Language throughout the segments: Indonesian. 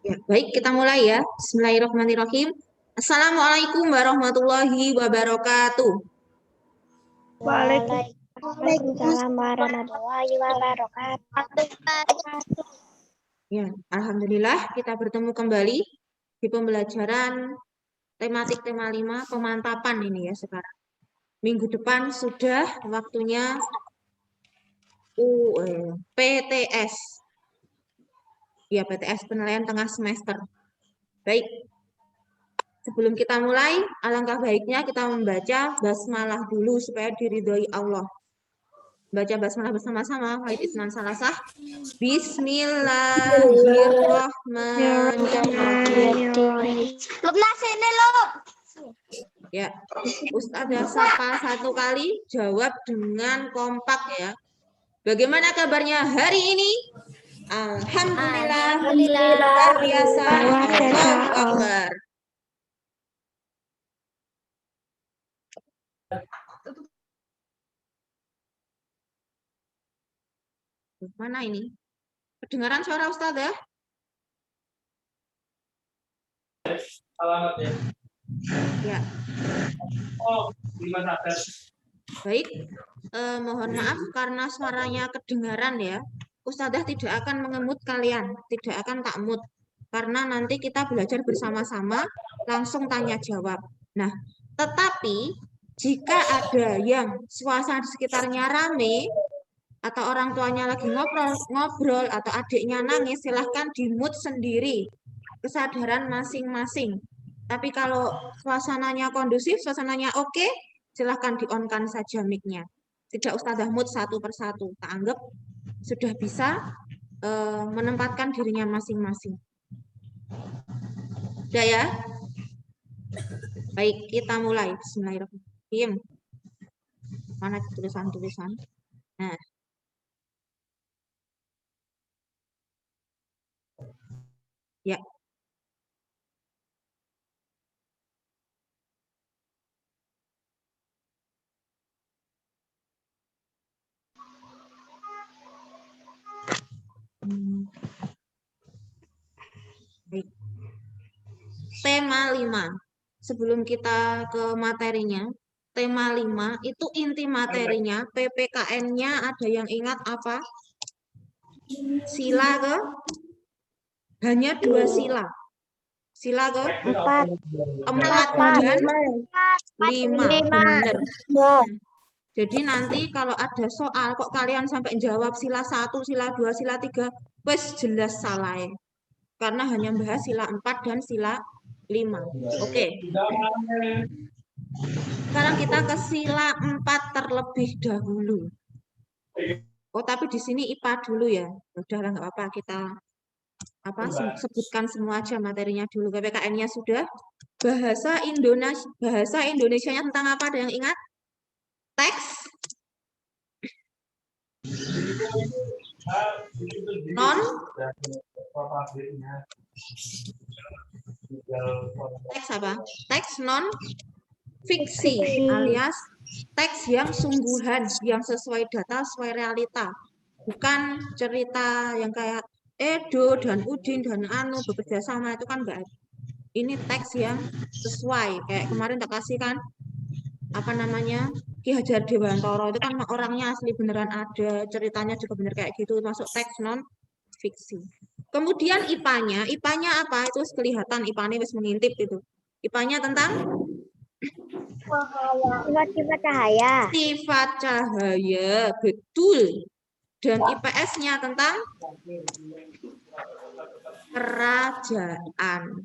Ya, baik, kita mulai ya. Bismillahirrahmanirrahim. Assalamualaikum warahmatullahi wabarakatuh. Waalaikumsalam warahmatullahi wabarakatuh. Ya, alhamdulillah kita bertemu kembali di pembelajaran tematik tema 5 pemantapan ini ya sekarang. Minggu depan sudah waktunya PTS. Ya, PTS penilaian tengah semester. Baik. Sebelum kita mulai, alangkah baiknya kita membaca basmalah dulu supaya diridhoi Allah. Baca basmalah bersama-sama. Wahid Isnan Salasah. Bismillahirrahmanirrahim. Lupna sini, Lup. Ya, Ustazah sapa satu kali, jawab dengan kompak ya. Bagaimana kabarnya hari ini? Alhamdulillah. Luar biasa. Allahu Akbar. Mana ini? Kedengaran suara Ustazah? Alamatnya. Ya. Oh, gimana? Baik, mohon maaf karena suaranya kedengaran ya. Ustazah tidak akan mengemut kalian, tidak akan tak mute. Karena nanti kita belajar bersama-sama, langsung tanya jawab. Nah, tetapi jika ada yang suasana di sekitarnya rame, atau orang tuanya lagi ngobrol atau adiknya nangis, silahkan di-mute sendiri. Kesadaran masing-masing. Tapi kalau suasananya kondusif, suasananya oke, silahkan di-on-kan saja mic-nya. Tidak Ustazah mute satu persatu. Tak anggap sudah bisa menempatkan dirinya masing-masing. Sudah ya? Baik, kita mulai. Bismillahirrahmanirrahim. Mana tulisan-tulisan? Nah. Ya. Baik. Tema 5. Sebelum kita ke materinya, tema 5 itu inti materinya, PPKN-nya ada yang ingat apa? Sila ke? Hanya 2 sila. Sila ke? 4 dan 5. Benar. Jadi nanti kalau ada soal kok kalian sampai jawab sila 1, sila 2, sila 3, wes jelas salah. Karena hanya bahas sila 4 dan sila 5. Oke. Sekarang kita ke sila 4 terlebih dahulu. Oh, tapi di sini IPA dulu ya. Udahlah nggak apa-apa, kita sebutkan semua aja materinya dulu. PPKN-nya sudah. Bahasa Indonesianya tentang apa? Ada yang ingat? Teks. Non. Teks apa? Teks non fiksi alias teks yang sungguhan, yang sesuai data, sesuai realita. Bukan cerita yang kayak Edo dan Udin dan Anu bekerja sama, itu kan enggak. Ini teks yang sesuai. Kayak kemarin tak kasih kan, apa namanya, Ki Hajar Dewantoro itu kan orangnya asli beneran ada, ceritanya juga bener kayak gitu, masuk teks non fiksi. Kemudian IPA-nya apa? Itu kelihatan IPA-nya wis mengintip itu. IPA-nya tentang Sifat cahaya. Sifat cahaya, betul. Dan IPS-nya tentang kerajaan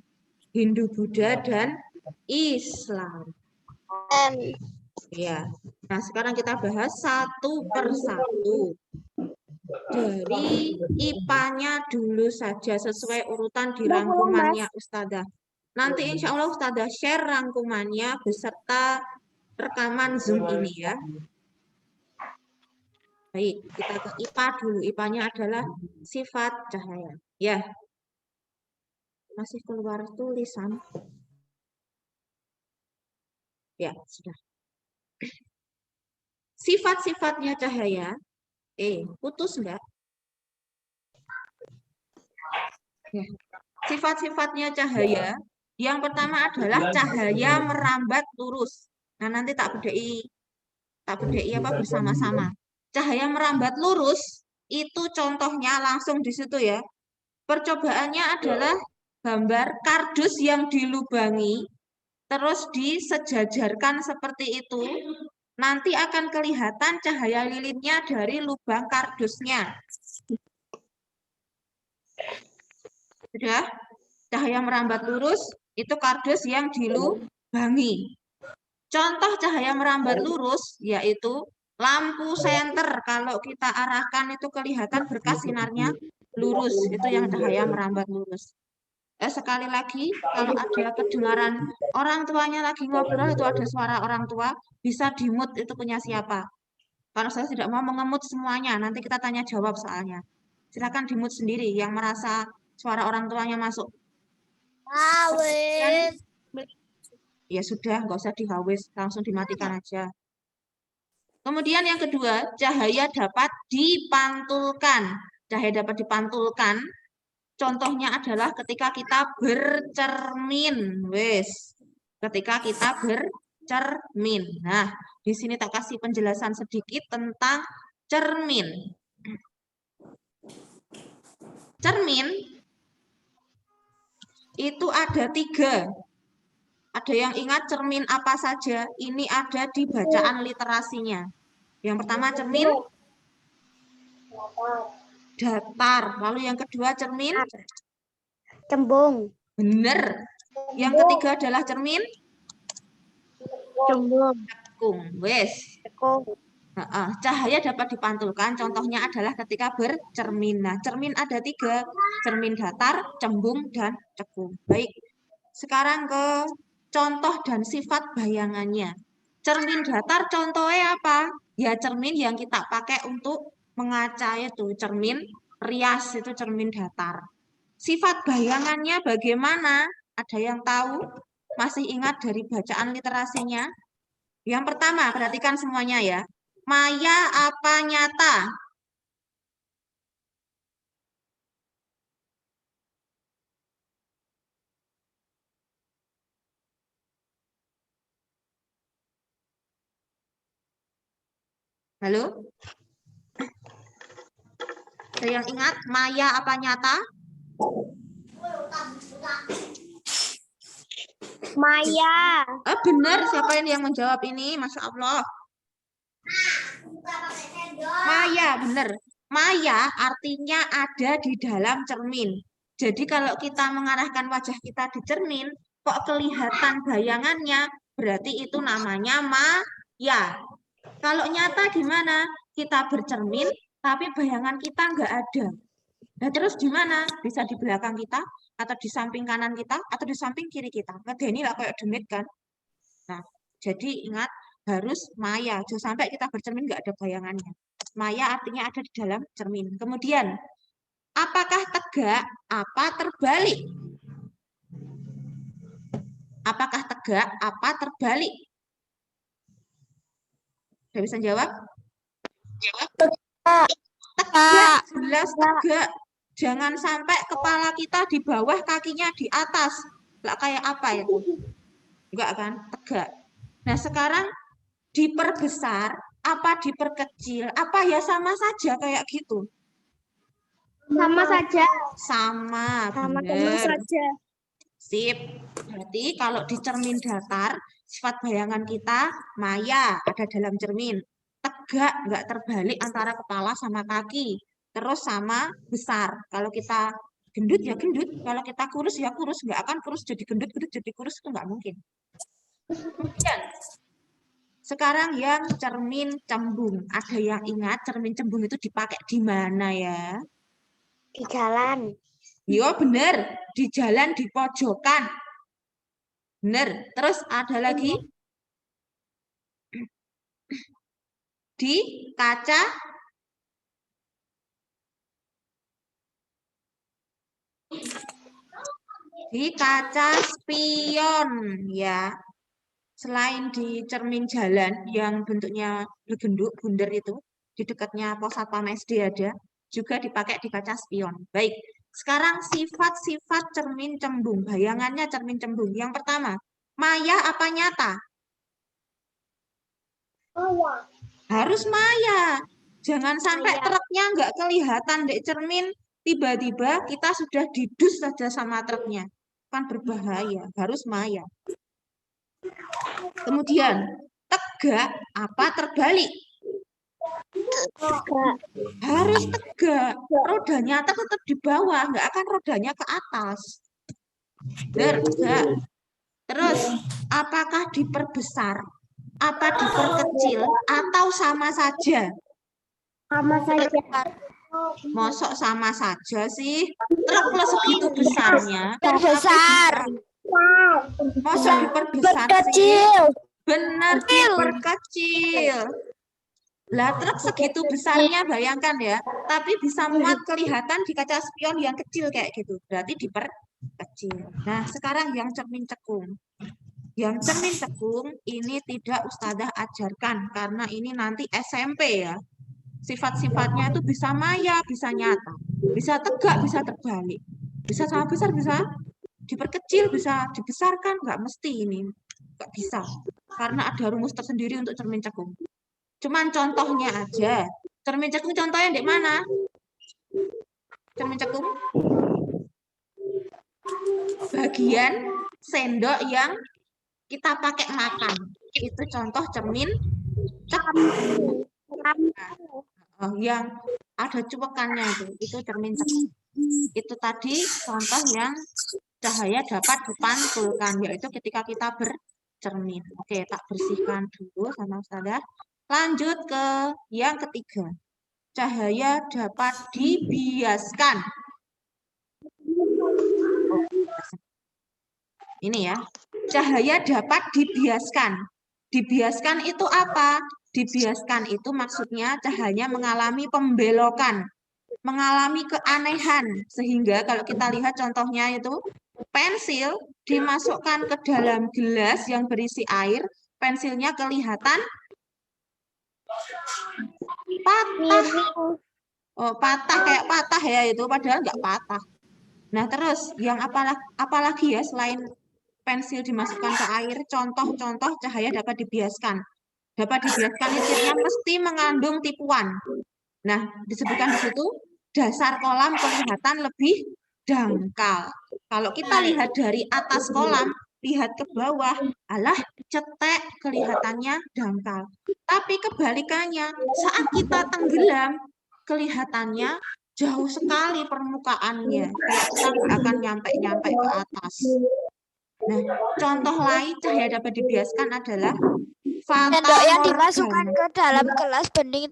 Hindu, Buddha, dan Islam. Ya. Nah, sekarang kita bahas satu persatu. Dari IPA-nya dulu saja sesuai urutan di rangkumannya Ustazah. Nanti insya Allah Ustazah share rangkumannya beserta rekaman Zoom ini ya. Baik, kita ke IPA dulu. IPA-nya adalah sifat cahaya. Ya. Masih keluar tulisan. Ya, sudah. Sifat-sifatnya cahaya. Putus enggak? Ya. Sifat-sifatnya cahaya, yang pertama adalah cahaya merambat lurus. Nah, nanti tak bedai apa bersama-sama. Cahaya merambat lurus itu contohnya langsung di situ ya. Percobaannya adalah gambar kardus yang dilubangi, terus disejajarkan seperti itu. Nanti akan kelihatan cahaya lilinnya dari lubang kardusnya. Sudah? Cahaya merambat lurus, itu kardus yang dilubangi. Contoh cahaya merambat lurus, yaitu lampu senter. Kalau kita arahkan itu kelihatan berkas sinarnya lurus. Itu yang cahaya merambat lurus. Sekali lagi, kalau ada kedengaran orang tuanya lagi ngobrol, itu ada suara orang tua, bisa di-mute itu punya siapa. Kalau saya tidak mau mengemut semuanya, nanti kita tanya jawab soalnya. Silakan di-mute sendiri yang merasa suara orang tuanya masuk. Ya sudah, nggak usah dihawis, langsung dimatikan aja. Kemudian yang kedua, cahaya dapat dipantulkan. Cahaya dapat dipantulkan, contohnya adalah ketika kita bercermin. Ketika kita bercermin. Nah, di sini tak kasih penjelasan sedikit tentang cermin. Cermin itu ada 3. Ada yang ingat cermin apa saja? Ini ada di bacaan literasinya. Yang pertama cermin datar. Lalu yang kedua cermin Cembung. bener. Yang ketiga adalah cermin Cembung. cekung. Cahaya dapat dipantulkan. Contohnya adalah ketika bercermin. Nah, cermin ada 3. Cermin datar, cembung, dan cekung. Baik. Sekarang ke contoh dan sifat bayangannya. Cermin datar contohnya apa? Ya cermin yang kita pakai untuk mengaca itu. Cermin rias itu cermin datar. Sifat bayangannya bagaimana? Ada yang tahu? Masih ingat dari bacaan literasinya? Yang pertama, perhatikan semuanya ya. Maya apa nyata? Halo? Ada yang ingat maya apa nyata? Maya. Benar, siapa yang menjawab ini? Masya Allah. Maya, benar. Maya artinya ada di dalam cermin. Jadi kalau kita mengarahkan wajah kita di cermin, kok kelihatan bayangannya, berarti itu namanya maya. Kalau nyata gimana? Kita bercermin, tapi bayangan kita nggak ada. Nah, terus gimana? Bisa di belakang kita, atau di samping kanan kita, atau di samping kiri kita. Ngedeni lah kayak demit kan. Nah, jadi ingat, harus maya. Jangan sampai kita bercermin nggak ada bayangannya. Maya artinya ada di dalam cermin. Kemudian, apakah tegak, apa terbalik? Apakah tegak, apa terbalik? Sudah bisa jawab? Tegak, jelas tegak. Jangan sampai kepala kita di bawah, kakinya di atas. Nggak kayak apa itu? Enggak kan? Tegak. Nah, sekarang diperbesar, apa diperkecil, apa ya sama saja kayak gitu. Sama saja. Sama saja. Sip. Berarti kalau di cermin datar, sifat bayangan kita maya, ada dalam cermin. Tegak, nggak terbalik antara kepala sama kaki. Terus sama besar. Kalau kita gendut ya gendut, kalau kita kurus ya kurus, nggak akan kurus jadi gendut, gendut jadi kurus, itu nggak mungkin. Kemudian, sekarang yang cermin cembung. Ada yang ingat cermin cembung itu dipakai di mana ya? Di jalan. Yo bener, di jalan di pojokan. Bener. Terus ada lagi di kaca spion ya. Selain di cermin jalan yang bentuknya bergenduk, bundar itu, di dekatnya pos satpam SD ada, juga dipakai di kaca spion. Baik, Sekarang sifat-sifat cermin cembung. Bayangannya cermin cembung. Yang pertama, maya apa nyata? Harus maya. Jangan sampai Maya. truknya nggak kelihatan di cermin. Tiba-tiba kita sudah didus saja sama truknya. Kan berbahaya. Harus maya. Kemudian, tegak apa terbalik? Harus tegak. Rodanya tetap di bawah, nggak akan rodanya ke atas. Tegak. Terus, apakah diperbesar? Apa diperkecil? Atau sama saja? Sama saja. Mosok sama saja sih? Truk lo segitu besarnya. Besar. Mosok diperbesar sih? Benar, diperkecil. Lah truk segitu besarnya bayangkan ya, tapi bisa muat kelihatan di kaca spion yang kecil kayak gitu. Berarti diperkecil. Nah, sekarang yang cermin cekung. Yang cermin cekung ini tidak Ustazah ajarkan karena ini nanti SMP ya. Sifat-sifatnya itu bisa maya, bisa nyata, bisa tegak, bisa terbalik. Bisa sama besar, bisa diperkecil, bisa dibesarkan, nggak mesti ini. Nggak bisa. Karena ada rumus tersendiri untuk cermin cekung. Cuman contohnya aja. Cermin cekung contohnya di mana? Cermin cekung? Bagian sendok yang kita pakai makan. Itu contoh cermin cekung. Yang ada cuekannya itu cermin cekung. Itu tadi contoh yang cahaya dapat dipantulkan, yaitu ketika kita bercermin. Oke, tak bersihkan dulu sama Ustazah. Lanjut ke yang ketiga. Cahaya dapat dibiaskan. Ini ya. Cahaya dapat dibiaskan. Dibiaskan itu apa? Dibiaskan itu maksudnya cahaya mengalami pembelokan, mengalami keanehan. Sehingga kalau kita lihat contohnya itu, pensil dimasukkan ke dalam gelas yang berisi air, pensilnya kelihatan patah. Oh, patah kayak patah ya itu, padahal nggak patah. Nah, terus yang apalagi ya selain pensil dimasukkan ke air, contoh-contoh cahaya dapat dibiaskan. Dapat dibiaskan listriknya mesti mengandung tipuan. Nah, disebutkan di situ dasar kolam kelihatan lebih dangkal. Kalau kita lihat dari atas kolam, lihat ke bawah, alah cetek kelihatannya dangkal. Tapi kebalikannya, saat kita tenggelam, kelihatannya jauh sekali permukaannya. Kayak kita nggak akan nyampe-nyampe ke atas. Nah, contoh lain cahaya dapat dibiaskan adalah Sendok yang fatamorgana. dimasukkan ke dalam gelas bening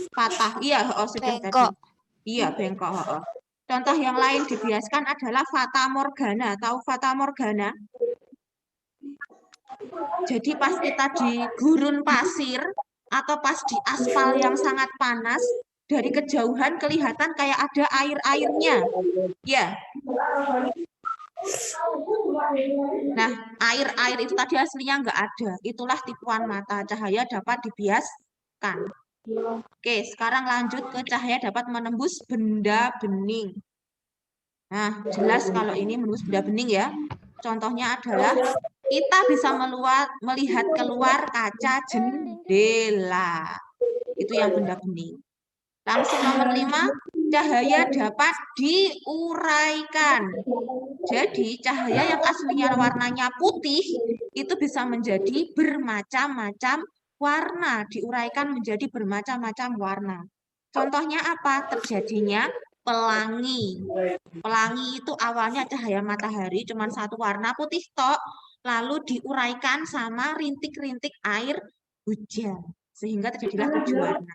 Patah, iya, sudah bengkok. tadi. Iya, bengkok. Contoh yang lain dibiaskan adalah fatamorgana. Tahu fatamorgana? Jadi pas kita di gurun pasir atau pas di aspal yang sangat panas, dari kejauhan kelihatan kayak ada air-airnya. Ya. Nah, air-air itu tadi aslinya nggak ada. Itulah tipuan mata. Cahaya dapat dibiaskan. Oke, sekarang lanjut ke cahaya dapat menembus benda bening. Nah, jelas kalau ini menembus benda bening ya. Contohnya adalah kita bisa melihat keluar kaca jendela. Itu yang benda bening. Langsung nomor 5, cahaya dapat diuraikan. Jadi, cahaya yang aslinya warnanya putih itu bisa menjadi bermacam-macam warna, diuraikan menjadi bermacam-macam warna. Contohnya apa? Terjadinya pelangi. Pelangi itu awalnya cahaya matahari cuma satu warna putih tok, lalu diuraikan sama rintik-rintik air hujan. Sehingga terjadilah 7 warna.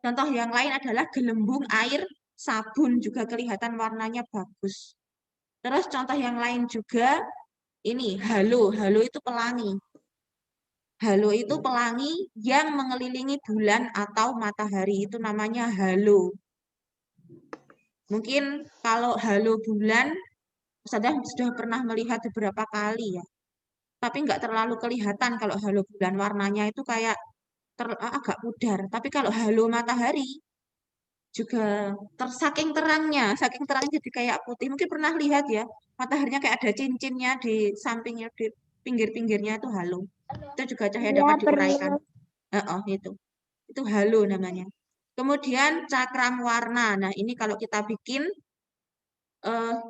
Contoh yang lain adalah gelembung air sabun, juga kelihatan warnanya bagus. Terus contoh yang lain juga, ini halo. Halo itu pelangi. Halo itu pelangi yang mengelilingi bulan atau matahari. Itu namanya halo. Mungkin kalau halo bulan, Ustazah sudah pernah melihat beberapa kali ya. Tapi nggak terlalu kelihatan kalau halo bulan. Warnanya itu kayak agak pudar. Tapi kalau halo matahari, juga saking terangnya jadi kayak putih. Mungkin pernah lihat ya, mataharinya kayak ada cincinnya di sampingnya, di pinggir-pinggirnya itu halo. Itu juga cahaya Ya, dapat diuraikan. pernah. Itu halo namanya. Kemudian cakram warna. Nah, ini kalau kita bikin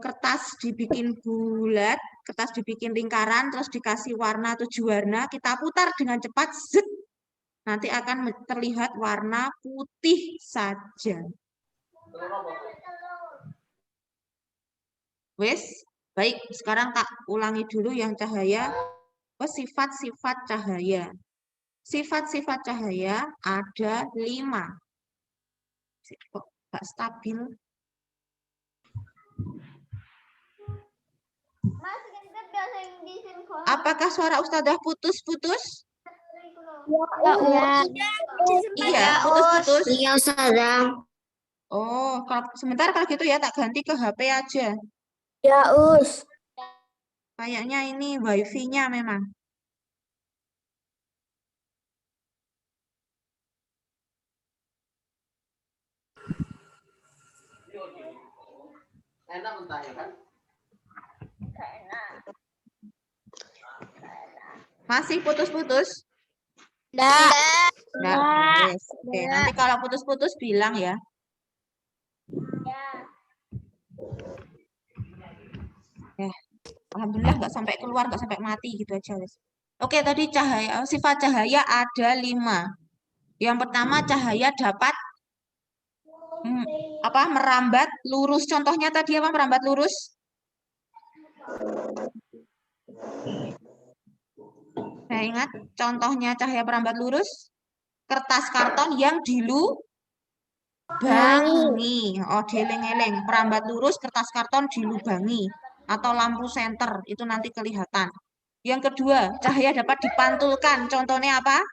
kertas dibikin bulat, kertas dibikin lingkaran, terus dikasih warna 7 warna, kita putar dengan cepat, zet, nanti akan terlihat warna putih saja. Wes, baik. Sekarang tak ulangi dulu yang cahaya. Sifat-sifat cahaya. Sifat-sifat cahaya ada 5. Kok nggak stabil? Apakah suara Ustadzah putus-putus? Ya. Iya, putus-putus. Iya, Ustazah. Oh, sebentar kalau gitu ya tak ganti ke HP aja. Ya, Us. Kayaknya ini wifi-nya memang. Enak mentahnya kan? Masih putus-putus? Nah. Nah, yes. Oke, nanti kalau putus-putus bilang ya. Alhamdulillah nggak sampai keluar, nggak sampai mati gitu aja. Wes. Oke, tadi cahaya, sifat cahaya ada 5. Yang pertama cahaya dapat merambat lurus. Contohnya tadi apa merambat lurus? Nah, ingat contohnya cahaya merambat lurus? Kertas karton yang dilubangi. Oh, dieling-eling. Merambat lurus kertas karton dilubangi. Atau lampu senter, itu nanti kelihatan. Yang kedua, cahaya dapat dipantulkan. Contohnya apa?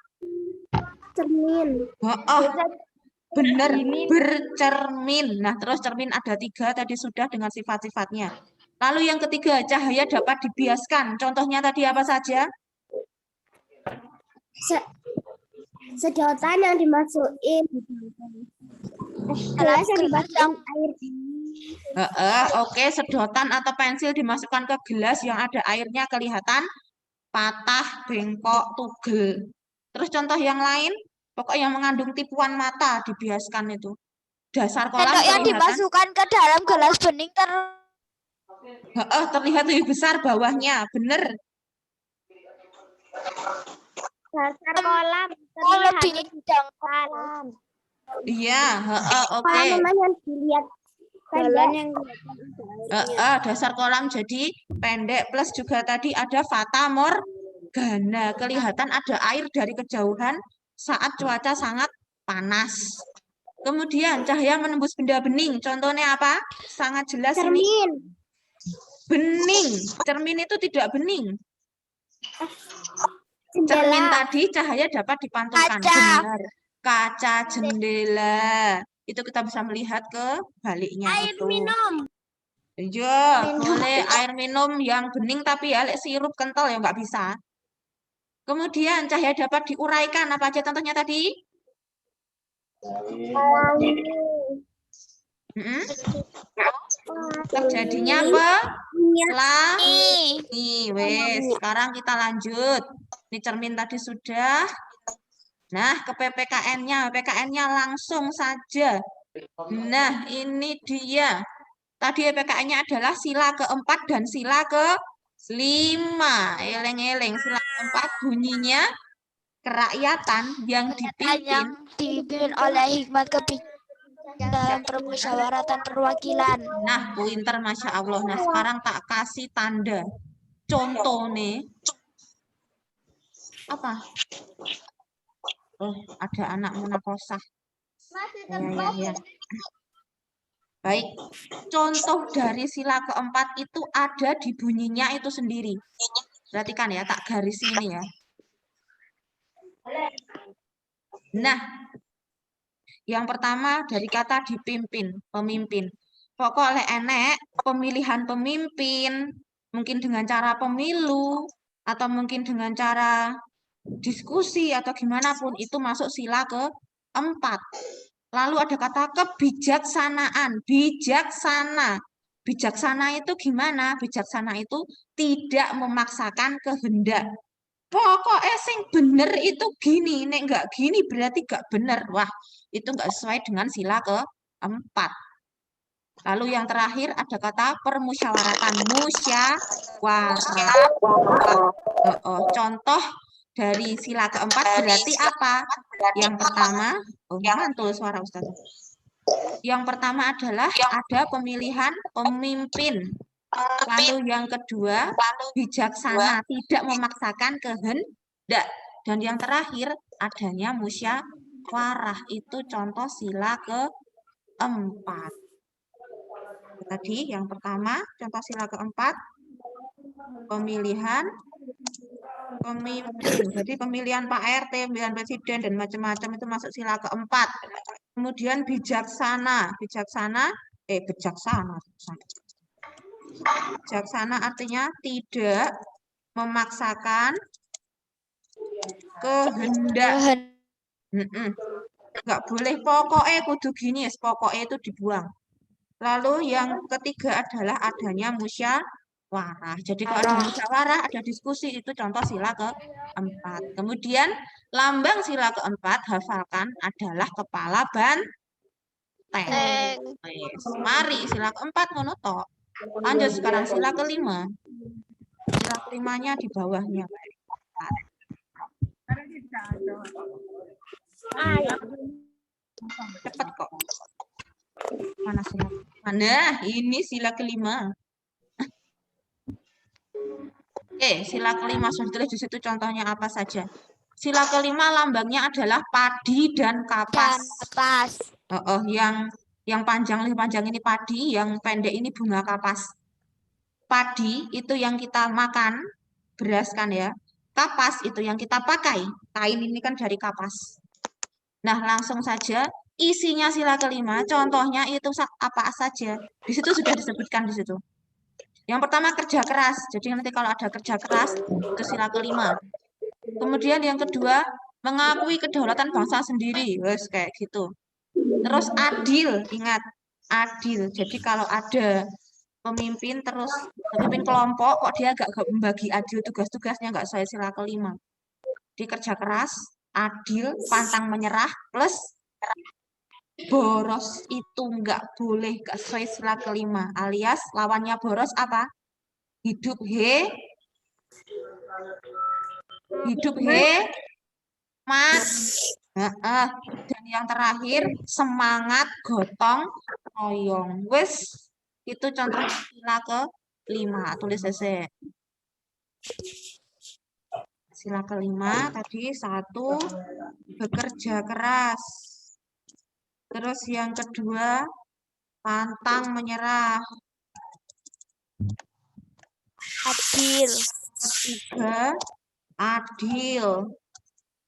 Cermin. Oh, benar, bercermin. Nah, terus cermin ada 3 tadi sudah dengan sifat-sifatnya. Lalu yang ketiga, cahaya dapat dibiaskan. Contohnya tadi apa saja? Sedotan yang dimasukin. Gelas yang dimasukin air. Oke, sedotan atau pensil dimasukkan ke gelas yang ada airnya kelihatan patah, bengkok, tugel. Terus contoh yang lain, pokok yang mengandung tipuan mata dibiaskan itu. Dasar kolam Sendok yang kelihatan. dimasukkan ke dalam gelas bening Terlihat lebih besar bawahnya, bener. dasar kolam lebih dangkal. Iya, oke. Kolam memang yang dilihat jalan yang Dasar kolam jadi pendek plus juga tadi ada fata morgana. Kelihatan ada air dari kejauhan saat cuaca sangat panas. Kemudian cahaya menembus benda bening. Contohnya apa? Sangat jelas ini. cermin. Bening. Cermin itu tidak bening. Cermin Jendela. tadi cahaya dapat dipantulkan. Kaca. Benar. Kaca jendela. Itu kita bisa melihat ke baliknya Air itu. minum. Iya, boleh air minum yang bening tapi ya lek sirup kental ya nggak bisa. Kemudian cahaya dapat diuraikan. Apa aja contohnya tadi? Terjadinya apa? Nih, wes. Sekarang kita lanjut. Ini cermin tadi sudah. Nah, ke PPKN-nya. PPKN-nya langsung saja. Nah, ini dia. Tadi PPKN-nya adalah sila keempat dan sila ke-5. Eleng-eleng. Sila keempat bunyinya kerakyatan yang dipimpin oleh hikmat kebijakan dalam permusyawaratan perwakilan. Nah, pointer Masya Allah. Nah, sekarang tak kasih tanda. Contoh nih. Apa? Oh, ada anak munakosah. Ya. Baik, contoh dari sila keempat itu ada di bunyinya itu sendiri. Perhatikan ya, tak garis ini ya. Nah, yang pertama dari kata dipimpin, pemimpin. Pokoknya enek pemilihan pemimpin, mungkin dengan cara pemilu, atau mungkin dengan cara diskusi, atau gimana pun, itu masuk sila keempat. Lalu ada kata kebijaksanaan. Bijaksana. Bijaksana itu gimana? Bijaksana itu tidak memaksakan kehendak. Pokoknya sing bener itu gini. Nek nggak gini berarti nggak bener. Wah, itu nggak sesuai dengan sila keempat. Lalu yang terakhir ada kata permusyawaratan. Musyawarah. Contoh dari sila keempat berarti apa? Yang pertama, mantul suara Ustaz. Yang pertama adalah ada pemilihan pemimpin. Lalu yang kedua, bijaksana, tidak memaksakan kehendak. Dan yang terakhir, adanya musyawarah. Itu contoh sila keempat. Tadi yang pertama, contoh sila keempat, pemilihan pemimpin. Jadi pemilihan Pak RT, pemilihan presiden, dan macam-macam itu masuk sila keempat. Kemudian bijaksana. Bijaksana artinya tidak memaksakan kehendak. Nggak boleh pokoknya kudu gini, pokoknya itu dibuang. Lalu yang ketiga adalah adanya musyawarah. Jadi kalau ada musyawarah, ada diskusi, itu contoh sila keempat. Kemudian lambang sila keempat, hafalkan, adalah kepala banteng. Mari sila keempat monotok. Lanjut sekarang sila kelima. Sila kelimanya di bawahnya. Cepat kok. Mana sila? Mana? Ini sila kelima. Sila kelima sudah tulis di situ contohnya apa saja. Sila kelima lambangnya adalah padi dan kapas. Yang panjang lebih panjang ini padi, yang pendek ini bunga kapas. Padi itu yang kita makan, beras kan ya. Kapas itu yang kita pakai. Kain ini kan dari kapas. Nah, langsung saja isinya sila kelima, contohnya itu apa saja. Di situ sudah disebutkan di situ. Yang pertama kerja keras. Jadi nanti kalau ada kerja keras, itu sila kelima. Kemudian yang kedua, mengakui kedaulatan bangsa sendiri. Wes kayak gitu. Terus adil, ingat, adil. Jadi kalau ada pemimpin kelompok, kok dia agak membagi adil tugas-tugasnya nggak sesuai sila kelima. Di kerja keras, adil, pantang menyerah, plus boros itu nggak boleh, nggak sesuai sila kelima. Alias lawannya boros apa? Hidup hemat. Dan yang terakhir semangat gotong royong. Wes itu contoh sila kelima. Tulis aja. Sila kelima tadi 1, bekerja keras. Terus yang kedua, pantang menyerah. Adil. Ketiga, adil.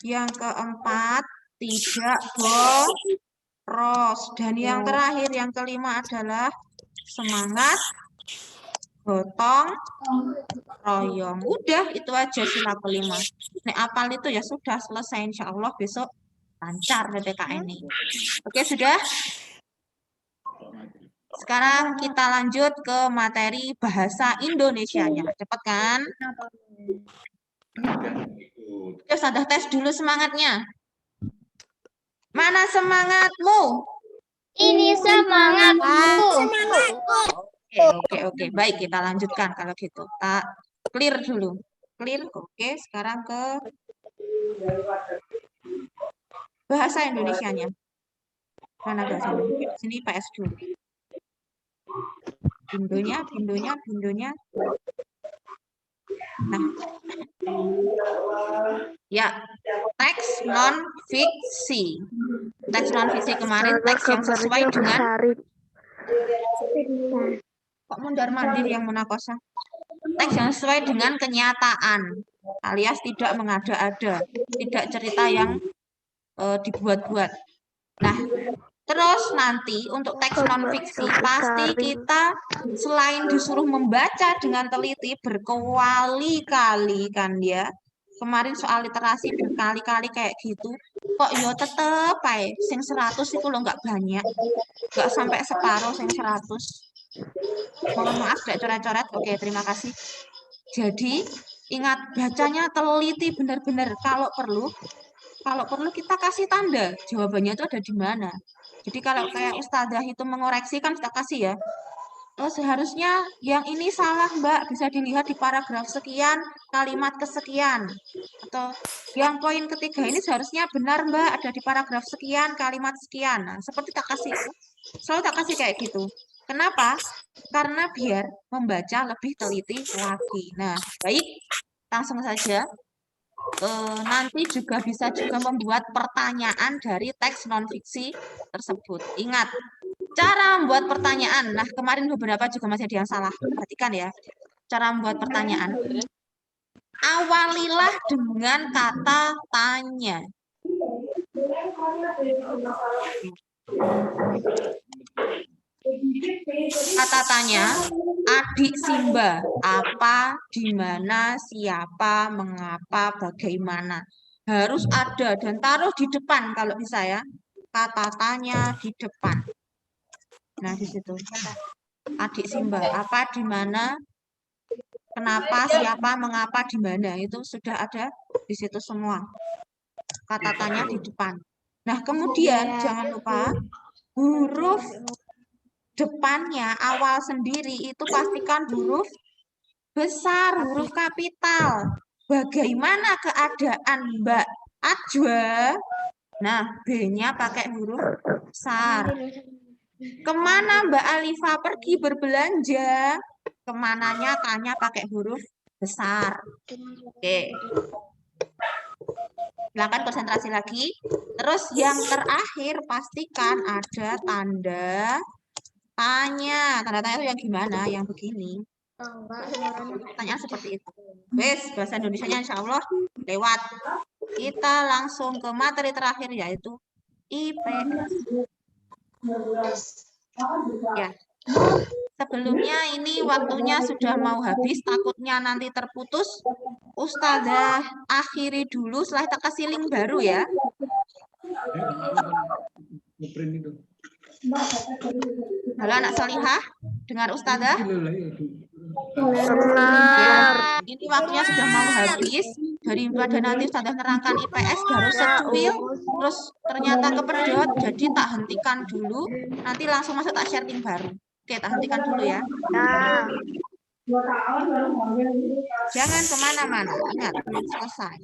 Yang keempat, tidak boros. Dan yang terakhir, yang kelima adalah semangat gotong royong. Udah, itu aja sila kelima. Nek apal itu ya sudah selesai, insya Allah besok lancar PPKN ini. Oke, sudah? Sekarang kita lanjut ke materi bahasa Indonesianya. Cepat kan? Terus ada tes dulu semangatnya. Mana semangatmu? Ini semangatku. Oke. Baik, kita lanjutkan kalau gitu. Kita clear dulu. Clear. Oke, sekarang ke bahasa Indonesianya. Mana bahasa Indonesia? Sini PS dulu. Bindonya. Nah. Ya, teks non-fiksi. Teks non-fiksi kemarin, teks yang sesuai dengan... Kok mundar-mandir yang munakosa? Teks yang sesuai dengan kenyataan, alias tidak mengada-ada, tidak cerita yang dibuat-buat. Nah, terus nanti untuk teks non-fiksi, pasti kita selain disuruh membaca dengan teliti berkali-kali kan ya, Kemarin soal literasi berkali-kali kayak gitu. Kok yo tetep ae sing 100 itu lo nggak banyak. Nggak sampai separuh sing 100. Mohon maaf gak coret-coret. Oke, terima kasih. Jadi, ingat bacanya teliti benar-benar. Kalau perlu kita kasih tanda. Jawabannya itu ada di mana. Jadi kalau kayak Ustazah itu mengoreksi kan kita kasih ya. Oh, seharusnya yang ini salah, Mbak. Bisa dilihat di paragraf sekian, kalimat kesekian. Atau yang poin ketiga ini seharusnya benar, Mbak. Ada di paragraf sekian, kalimat sekian. Nah, seperti tak kasih itu. Selalu tak kasih kayak gitu. Kenapa? Karena biar membaca lebih teliti lagi. Nah, baik. Langsung saja. Nanti juga bisa juga membuat pertanyaan dari teks non-fiksi tersebut. Ingat, cara membuat pertanyaan. Nah, kemarin beberapa juga masih ada yang salah. Perhatikan ya. Cara membuat pertanyaan. Awalilah dengan kata tanya. Kata tanya, adik Simba, apa, di mana, siapa, mengapa, bagaimana. Harus ada dan taruh di depan kalau bisa ya. Kata tanya di depan. Nah, di situ. Adik Simba, apa, di mana, kenapa, siapa, mengapa, di mana. Itu sudah ada di situ semua. Kata tanya di depan. Nah, kemudian jangan lupa huruf depannya awal sendiri itu pastikan huruf besar, huruf kapital. Bagaimana keadaan Mbak Ajwa? Nah, B-nya pakai huruf besar. Kemana Mbak Alifa pergi berbelanja? Kemananya tanya pakai huruf besar. Oke. Silakan konsentrasi lagi. Terus yang terakhir pastikan ada tanda tanya. Tanda tanya itu yang gimana? Yang begini. Pertanyaan seperti itu. Wes, bahasa Indonesianya insya Allah lewat. Kita langsung ke materi terakhir yaitu IPS. Ya. Sebelumnya ini waktunya sudah mau habis, takutnya nanti terputus. Ustazah akhiri dulu, setelah kita kasih link baru ya. Halo anak solihah, dengar Ustazah? Ya, ini waktunya sudah mau habis. Daripada nanti Ustazah nerangkan IPS baru secuil, terus ternyata kepedot, jadi tak hentikan dulu. Nanti langsung masuk tak share link baru. Oke, tak hentikan dulu ya. Jangan kemana-mana, ingat belum selesai.